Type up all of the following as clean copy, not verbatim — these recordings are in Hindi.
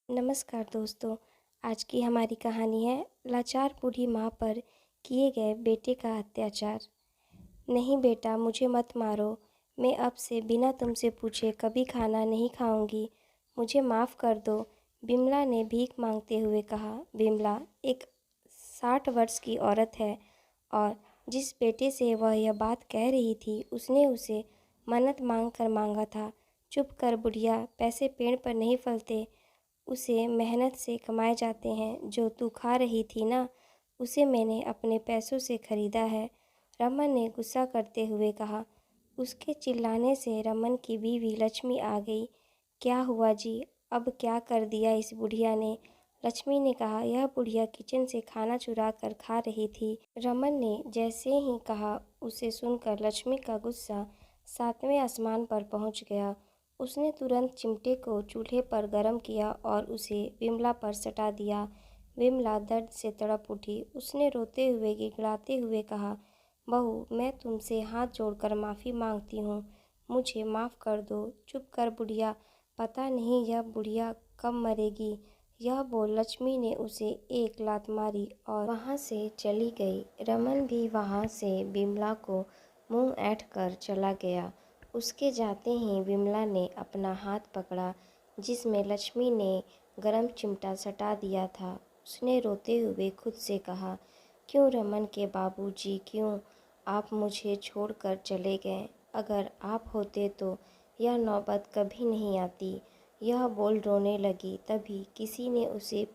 नमस्कार दोस्तों। आज की हमारी कहानी है लाचार बूढ़ी माँ पर किए गए बेटे का अत्याचार। नहीं बेटा, मुझे मत मारो। मैं अब से बिना तुमसे पूछे कभी खाना नहीं खाऊंगी। मुझे माफ़ कर दो, बिमला ने भीख मांगते हुए कहा। बिमला एक 60 वर्ष की औरत है और जिस बेटे से वह यह बात कह रही थी उसने उसे मन्नत मांग कर मांगा था। चुप कर बुढ़िया, पैसे पेड़ पर नहीं फलते, उसे मेहनत से कमाए जाते हैं। जो तू खा रही थी ना, उसे मैंने अपने पैसों से खरीदा है, रमन ने गुस्सा करते हुए कहा। उसके चिल्लाने से रमन की बीवी लक्ष्मी आ गई। क्या हुआ जी, अब क्या कर दिया इस बुढ़िया ने? लक्ष्मी ने कहा। यह बुढ़िया किचन से खाना चुरा कर खा रही थी। रमन ने जैसे ही कहा, उसे सुनकर लक्ष्मी का गुस्सा 7वें आसमान पर पहुंच गया। उसने तुरंत चिमटे को चूल्हे पर गर्म किया और उसे विमला पर सटा दिया। विमला दर्द से तड़प उठी। उसने रोते हुए गिड़गिड़ाते हुए कहा, बहू, मैं तुमसे हाथ जोड़कर माफ़ी मांगती हूँ, मुझे माफ़ कर दो। चुप कर बुढ़िया, पता नहीं यह बुढ़िया कब मरेगी। यह बोल लक्ष्मी ने उसे एक लात मारी और वहाँ से चली गई। रमन भी वहाँ से विमला को मुँह ऐंठ कर चला गया। उसके जाते ही विमला ने अपना हाथ पकड़ा जिसमें लक्ष्मी ने गरम चिमटा सटा दिया था। उसने रोते हुए खुद से कहा, क्यों रमन के बाबूजी, क्यों आप मुझे छोड़कर चले गए? अगर आप होते तो यह नौबत कभी नहीं आती। यह बोल रोने लगी। तभी किसी ने उसे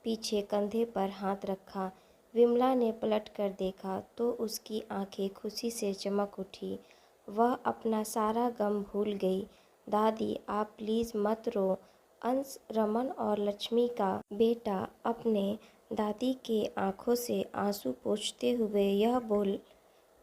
पीछे कंधे पर हाथ रखा। विमला ने पलट कर देखा तो उसकी आंखें खुशी से चमक उठी। वह अपना सारा गम भूल गई। दादी, आप प्लीज़ मत रो। अंश, रमन और लक्ष्मी का बेटा, अपने दादी के आंखों से आंसू पोंछते हुए यह बोल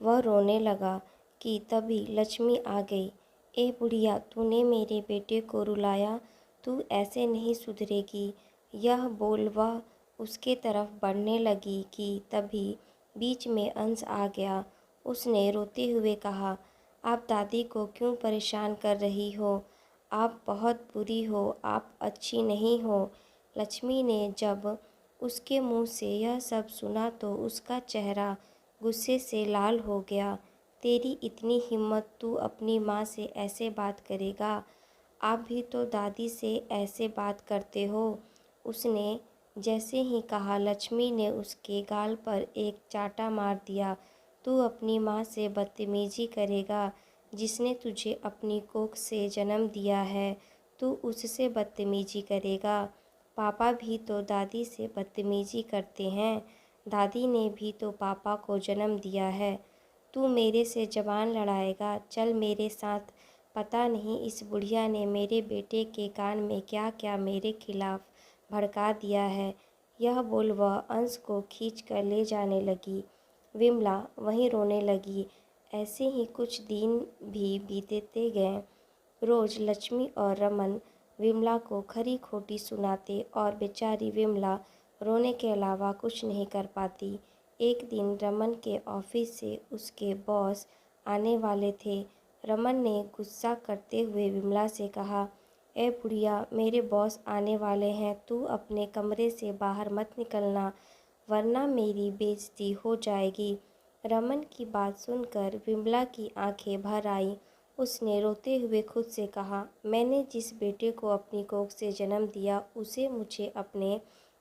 वह रोने लगा कि तभी लक्ष्मी आ गई। ए बुढ़िया, तूने मेरे बेटे को रुलाया, तू ऐसे नहीं सुधरेगी। यह बोल वह उसके तरफ बढ़ने लगी कि तभी बीच में अंश आ गया। उसने रोते हुए कहा, आप दादी को क्यों परेशान कर रही हो? आप बहुत बुरी हो, आप अच्छी नहीं हो। लक्ष्मी ने जब उसके मुंह से यह सब सुना तो उसका चेहरा गुस्से से लाल हो गया। तेरी इतनी हिम्मत, तू अपनी माँ से ऐसे बात करेगा? आप भी तो दादी से ऐसे बात करते हो। उसने जैसे ही कहा, लक्ष्मी ने उसके गाल पर एक चाटा मार दिया। तू अपनी माँ से बदतमीजी करेगा? जिसने तुझे अपनी कोख से जन्म दिया है, तू उससे बदतमीजी करेगा? पापा भी तो दादी से बदतमीजी करते हैं। दादी ने भी तो पापा को जन्म दिया है। तू मेरे से जबान लड़ाएगा? चल मेरे साथ। पता नहीं इस बुढ़िया ने मेरे बेटे के कान में क्या क्या मेरे खिलाफ भड़का दिया है। यह बोल वह अंश को खींच कर ले जाने लगी। विमला वहीं रोने लगी। ऐसे ही कुछ दिन भी बीतते गए। रोज लक्ष्मी और रमन विमला को खरी खोटी सुनाते और बेचारी विमला रोने के अलावा कुछ नहीं कर पाती। एक दिन रमन के ऑफिस से उसके बॉस आने वाले थे। रमन ने गुस्सा करते हुए विमला से कहा, ए बुढ़िया, मेरे बॉस आने वाले हैं, तू अपने कमरे से बाहर मत निकलना, वरना मेरी बेइज्जती हो जाएगी। रमन की बात सुनकर विमला की आंखें भर आई। उसने रोते हुए खुद से कहा, मैंने जिस बेटे को अपनी कोख से जन्म दिया, उसे मुझे अपने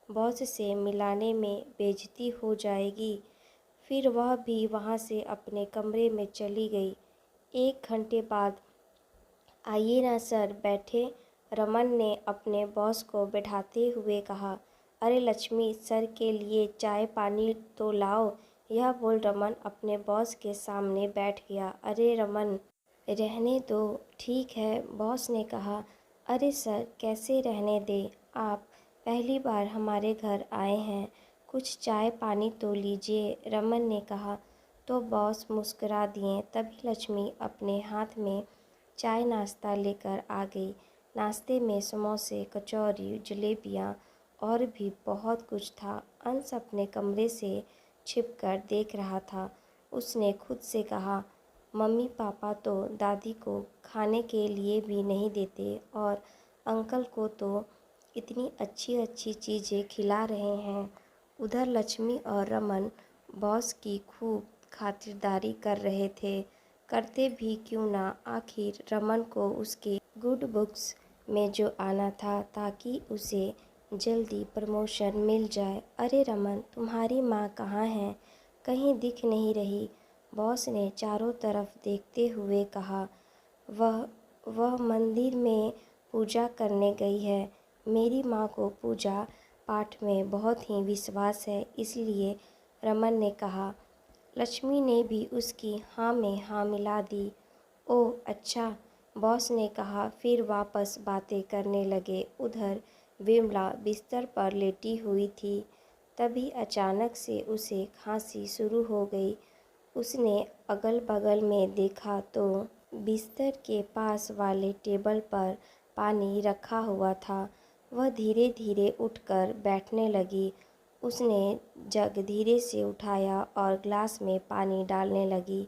बॉस से मिलाने में बेइज्जती हो जाएगी। फिर वह भी वहाँ से अपने कमरे में चली गई। 1 घंटे बाद, आइए ना सर, बैठे, रमन ने अपने बॉस को बैठाते हुए कहा। अरे लक्ष्मी, सर के लिए चाय पानी तो लाओ। यह बोल रमन अपने बॉस के सामने बैठ गया। अरे रमन, रहने दो। ठीक है, बॉस ने कहा। अरे सर, कैसे रहने दें? आप पहली बार हमारे घर आए हैं, कुछ चाय पानी तो लीजिए, रमन ने कहा। तो बॉस मुस्कुरा दिए। तभी लक्ष्मी अपने हाथ में चाय नाश्ता लेकर आ गई। नाश्ते में समोसे, कचौरी, जलेबियाँ और भी बहुत कुछ था। अंश अपने कमरे से छिपकर देख रहा था। उसने खुद से कहा, मम्मी पापा तो दादी को खाने के लिए भी नहीं देते और अंकल को तो इतनी अच्छी अच्छी चीज़ें खिला रहे हैं। उधर लक्ष्मी और रमन बॉस की खूब खातिरदारी कर रहे थे। करते भी क्यों ना, आखिर रमन को उसके गुड बुक्स में जो आना था, ताकि उसे जल्दी प्रमोशन मिल जाए। अरे रमन, तुम्हारी माँ कहाँ है? कहीं दिख नहीं रही। बॉस ने चारों तरफ देखते हुए कहा। वह वह मंदिर में पूजा करने गई है। मेरी माँ को पूजा पाठ में बहुत ही विश्वास है, इसलिए रमन ने कहा। लक्ष्मी ने भी उसकी हाँ में हाँ मिला दी। ओह अच्छा, बॉस ने कहा। फिर वापस बातें करने लगे। उधर विमला बिस्तर पर लेटी हुई थी। तभी अचानक से उसे खांसी शुरू हो गई। उसने अगल बगल में देखा तो बिस्तर के पास वाले टेबल पर पानी रखा हुआ था। वह धीरे धीरे उठकर बैठने लगी। उसने जग धीरे से उठाया और ग्लास में पानी डालने लगी।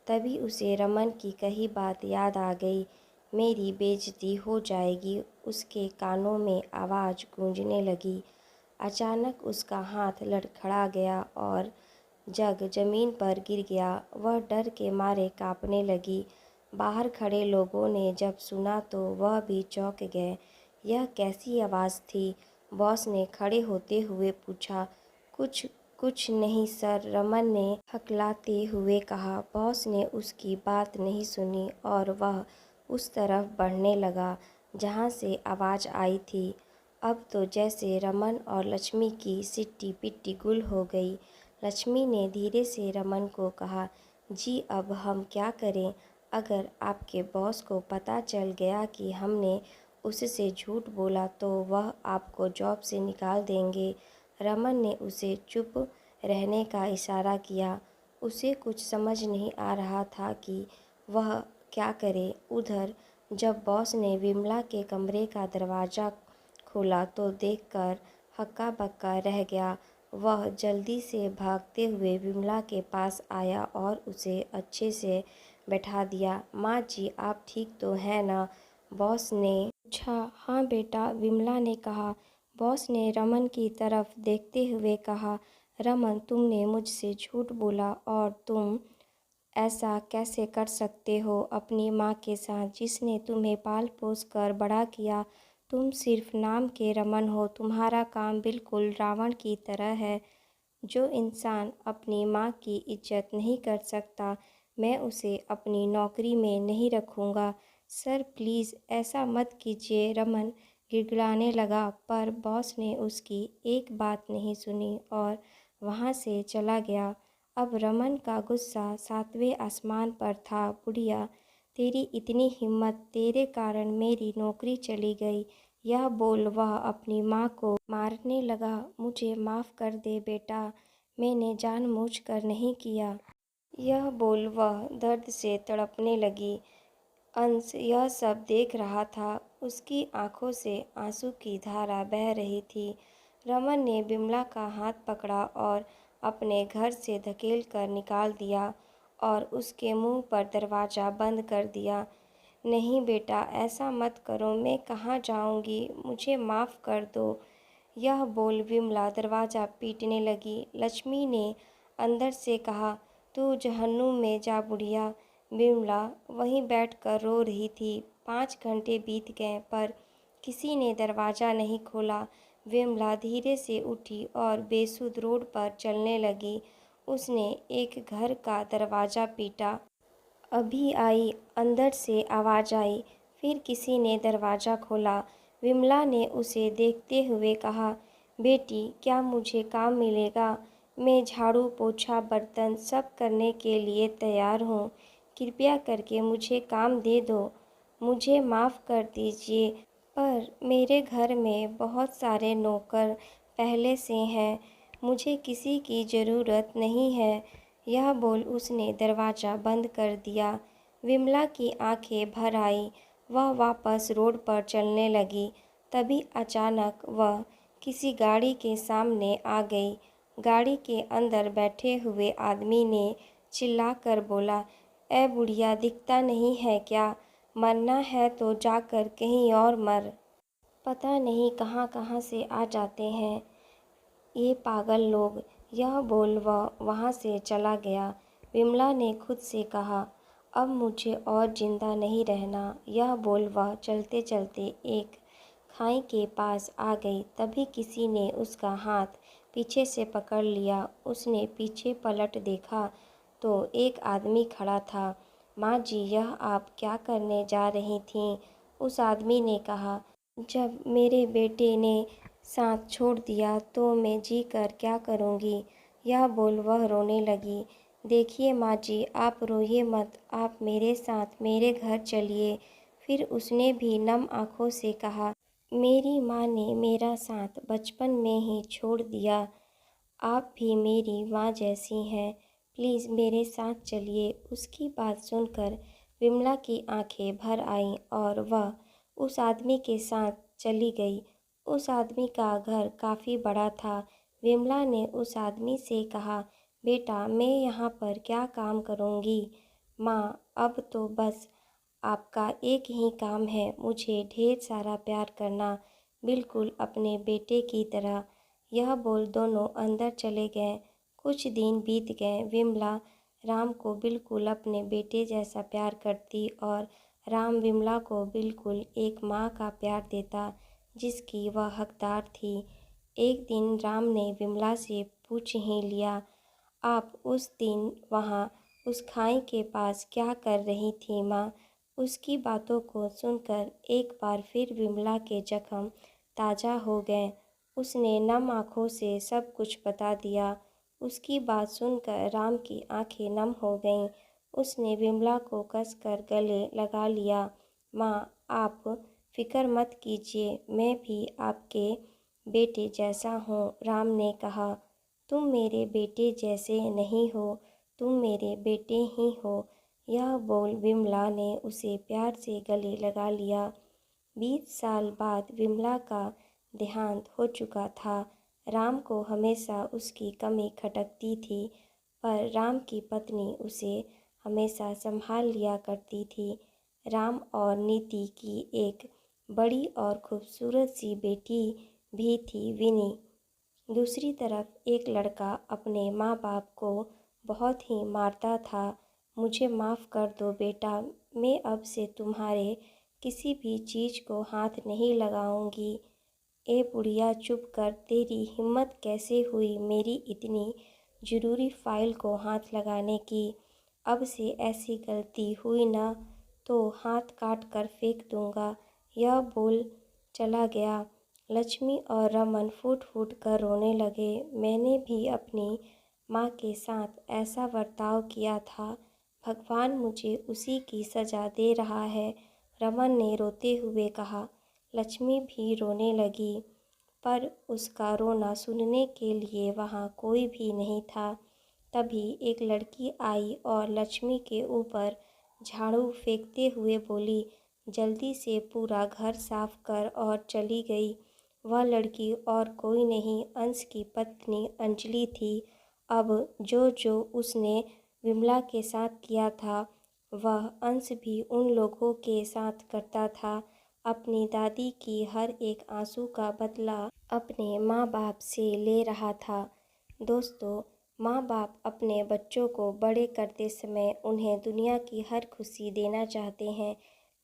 तभी उसे रमन की कही बात याद आ गई। मेरी बेइज्जती हो जाएगी। उसके कानों में आवाज़ गूंजने लगी। अचानक उसका हाथ लड़खड़ा गया और जग जमीन पर गिर गया। वह डर के मारे कांपने लगी। बाहर खड़े लोगों ने जब सुना तो वह भी चौंक गए। यह कैसी आवाज़ थी? बॉस ने खड़े होते हुए पूछा। कुछ कुछ नहीं सर, रमन ने हकलाते हुए कहा। बॉस ने उसकी बात नहीं सुनी और वह उस तरफ बढ़ने लगा जहाँ से आवाज़ आई थी। अब तो जैसे रमन और लक्ष्मी की सिट्टी पिट्टी गुल हो गई। लक्ष्मी ने धीरे से रमन को कहा। जी अब हम क्या करें? अगर आपके बॉस को पता चल गया कि हमने उससे झूठ बोला तो वह आपको जॉब से निकाल देंगे। रमन ने उसे चुप रहने का इशारा किया। उसे कुछ समझ नहीं आ रहा था कि वह क्या करे। उधर जब बॉस ने विमला के कमरे का दरवाज़ा खोला तो देखकर हक्का बक्का रह गया। वह जल्दी से भागते हुए विमला के पास आया और उसे अच्छे से बैठा दिया। माँ जी, आप ठीक तो हैं ना? बॉस ने पूछा। हाँ बेटा, विमला ने कहा। बॉस ने रमन की तरफ देखते हुए कहा। रमन, तुमने मुझसे झूठ बोला और तुम ऐसा कैसे कर सकते हो अपनी माँ के साथ, जिसने तुम्हें पाल पोस कर बड़ा किया? तुम सिर्फ नाम के रमन हो। तुम्हारा काम बिल्कुल रावण की तरह है। जो इंसान अपनी माँ की इज्जत नहीं कर सकता, मैं उसे अपनी नौकरी में नहीं रखूँगा। सर प्लीज़ ऐसा मत कीजिए, रमन गिड़गिड़ाने लगा। पर बॉस ने उसकी एक बात नहीं सुनी और वहाँ से चला गया। अब रमन का गुस्सा सातवें आसमान पर था। बुढ़िया, तेरी इतनी हिम्मत, तेरे कारण मेरी नौकरी चली गई। यह बोल वह अपनी माँ को मारने लगा। मुझे माफ़ कर दे बेटा, मैंने जानबूझकर नहीं किया। यह बोल वह दर्द से तड़पने लगी। अंश यह सब देख रहा था। उसकी आंखों से आंसू की धारा बह रही थी। रमन ने बिमला का हाथ पकड़ा और अपने घर से धकेल कर निकाल दिया और उसके मुंह पर दरवाज़ा बंद कर दिया। नहीं बेटा, ऐसा मत करो। मैं कहाँ जाऊँगी? मुझे माफ़ कर दो। यह बोल विमला दरवाज़ा पीटने लगी। लक्ष्मी ने अंदर से कहा। तू जहन्नुम में जा बुढ़िया। विमला वहीं बैठकर रो रही थी। 5 घंटे बीत गए पर किसी ने दरवाज़ा नहीं खोला। विमला धीरे से उठी और बेसुध रोड पर चलने लगी। उसने एक घर का दरवाज़ा पीटा। अभी आई, अंदर से आवाज़ आई। फिर किसी ने दरवाज़ा खोला। विमला ने उसे देखते हुए कहा। बेटी, क्या मुझे काम मिलेगा? मैं झाड़ू पोछा बर्तन सब करने के लिए तैयार हूँ। कृपया करके मुझे काम दे दो। मुझे माफ़ कर दीजिए, पर मेरे घर में बहुत सारे नौकर पहले से हैं। मुझे किसी की ज़रूरत नहीं है। यह बोल उसने दरवाज़ा बंद कर दिया। विमला की आंखें भर आई। वह वापस रोड पर चलने लगी। तभी अचानक वह किसी गाड़ी के सामने आ गई। गाड़ी के अंदर बैठे हुए आदमी ने चिल्लाकर बोला। ए बुढ़िया, दिखता नहीं है क्या? मरना है तो जाकर कहीं और मर। पता नहीं कहाँ कहाँ से आ जाते हैं ये पागल लोग। यह बोल वह वहाँ से चला गया। विमला ने खुद से कहा, अब मुझे और जिंदा नहीं रहना। यह बोल वह चलते चलते एक खाई के पास आ गई। तभी किसी ने उसका हाथ पीछे से पकड़ लिया। उसने पीछे पलट देखा तो एक आदमी खड़ा था। माँ जी, यह आप क्या करने जा रही थीं? उस आदमी ने कहा, जब मेरे बेटे ने साथ छोड़ दिया तो मैं जी कर क्या करूँगी। यह बोल वह रोने लगी। देखिए माँ जी, आप रोइए मत, आप मेरे साथ मेरे घर चलिए। फिर उसने भी नम आँखों से कहा, मेरी माँ ने मेरा साथ बचपन में ही छोड़ दिया। आप भी मेरी माँ जैसी हैं, प्लीज़ मेरे साथ चलिए। उसकी बात सुनकर विमला की आंखें भर आईं और वह उस आदमी के साथ चली गई। उस आदमी का घर काफ़ी बड़ा था। विमला ने उस आदमी से कहा, बेटा मैं यहाँ पर क्या काम करूँगी? माँ, अब तो बस आपका एक ही काम है, मुझे ढेर सारा प्यार करना, बिल्कुल अपने बेटे की तरह। यह बोल दोनों अंदर चले गए। कुछ दिन बीत गए। विमला राम को बिल्कुल अपने बेटे जैसा प्यार करती और राम विमला को बिल्कुल एक माँ का प्यार देता जिसकी वह हकदार थी। एक दिन राम ने विमला से पूछ ही लिया, आप उस दिन वहाँ उस खाई के पास क्या कर रही थी माँ? उसकी बातों को सुनकर एक बार फिर विमला के जख्म ताज़ा हो गए। उसने नम आँखों से सब कुछ बता दिया। उसकी बात सुनकर राम की आंखें नम हो गईं। उसने विमला को कसकर गले लगा लिया। माँ, आप फिक्र मत कीजिए, मैं भी आपके बेटे जैसा हूँ। राम ने कहा, तुम मेरे बेटे जैसे नहीं हो, तुम मेरे बेटे ही हो। यह बोल विमला ने उसे प्यार से गले लगा लिया। 20 साल बाद विमला का देहांत हो चुका था। राम को हमेशा उसकी कमी खटकती थी, पर राम की पत्नी उसे हमेशा संभाल लिया करती थी। राम और नीति की एक बड़ी और खूबसूरत सी बेटी भी थी, विनी। दूसरी तरफ एक लड़का अपने माँ बाप को बहुत ही मारता था। मुझे माफ़ कर दो बेटा, मैं अब से तुम्हारे किसी भी चीज़ को हाथ नहीं लगाऊंगी। ए बुढ़िया, चुप कर, तेरी हिम्मत कैसे हुई मेरी इतनी ज़रूरी फ़ाइल को हाथ लगाने की? अब से ऐसी गलती हुई ना तो हाथ काट कर फेंक दूंगा। यह बोल चला गया। लक्ष्मी और रमन फूट फूट कर रोने लगे। मैंने भी अपनी माँ के साथ ऐसा बर्ताव किया था, भगवान मुझे उसी की सज़ा दे रहा है, रमन ने रोते हुए कहा। लक्ष्मी भी रोने लगी, पर उसका रोना सुनने के लिए वहाँ कोई भी नहीं था। तभी एक लड़की आई और लक्ष्मी के ऊपर झाड़ू फेंकते हुए बोली, जल्दी से पूरा घर साफ कर, और चली गई। वह लड़की और कोई नहीं, अंश की पत्नी अंजलि थी। अब जो जो उसने विमला के साथ किया था वह अंश भी उन लोगों के साथ करता था। अपनी दादी की हर एक आंसू का बदला अपने माँ बाप से ले रहा था। दोस्तों, माँ बाप अपने बच्चों को बड़े करते समय उन्हें दुनिया की हर खुशी देना चाहते हैं,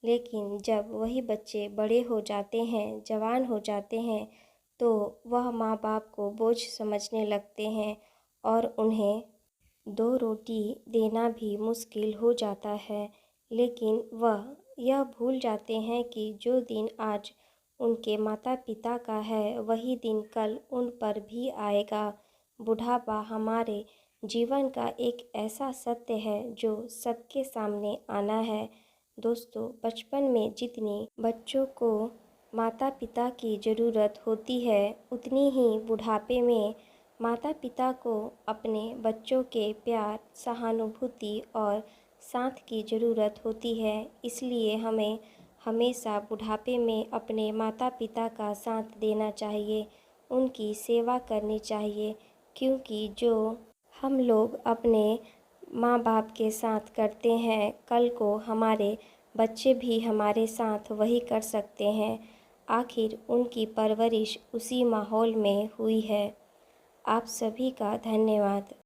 लेकिन जब वही बच्चे बड़े हो जाते हैं, जवान हो जाते हैं, तो वह माँ बाप को बोझ समझने लगते हैं और उन्हें दो रोटी देना भी मुश्किल हो जाता है। लेकिन वह यह भूल जाते हैं कि जो दिन आज उनके माता पिता का है, वही दिन कल उन पर भी आएगा। बुढ़ापा हमारे जीवन का एक ऐसा सत्य है जो सबके सामने आना है। दोस्तों, बचपन में जितनी बच्चों को माता पिता की ज़रूरत होती है, उतनी ही बुढ़ापे में माता पिता को अपने बच्चों के प्यार, सहानुभूति और साथ की ज़रूरत होती है। इसलिए हमें हमेशा बुढ़ापे में अपने माता पिता का साथ देना चाहिए, उनकी सेवा करनी चाहिए, क्योंकि जो हम लोग अपने माँ बाप के साथ करते हैं, कल को हमारे बच्चे भी हमारे साथ वही कर सकते हैं। आखिर उनकी परवरिश उसी माहौल में हुई है। आप सभी का धन्यवाद।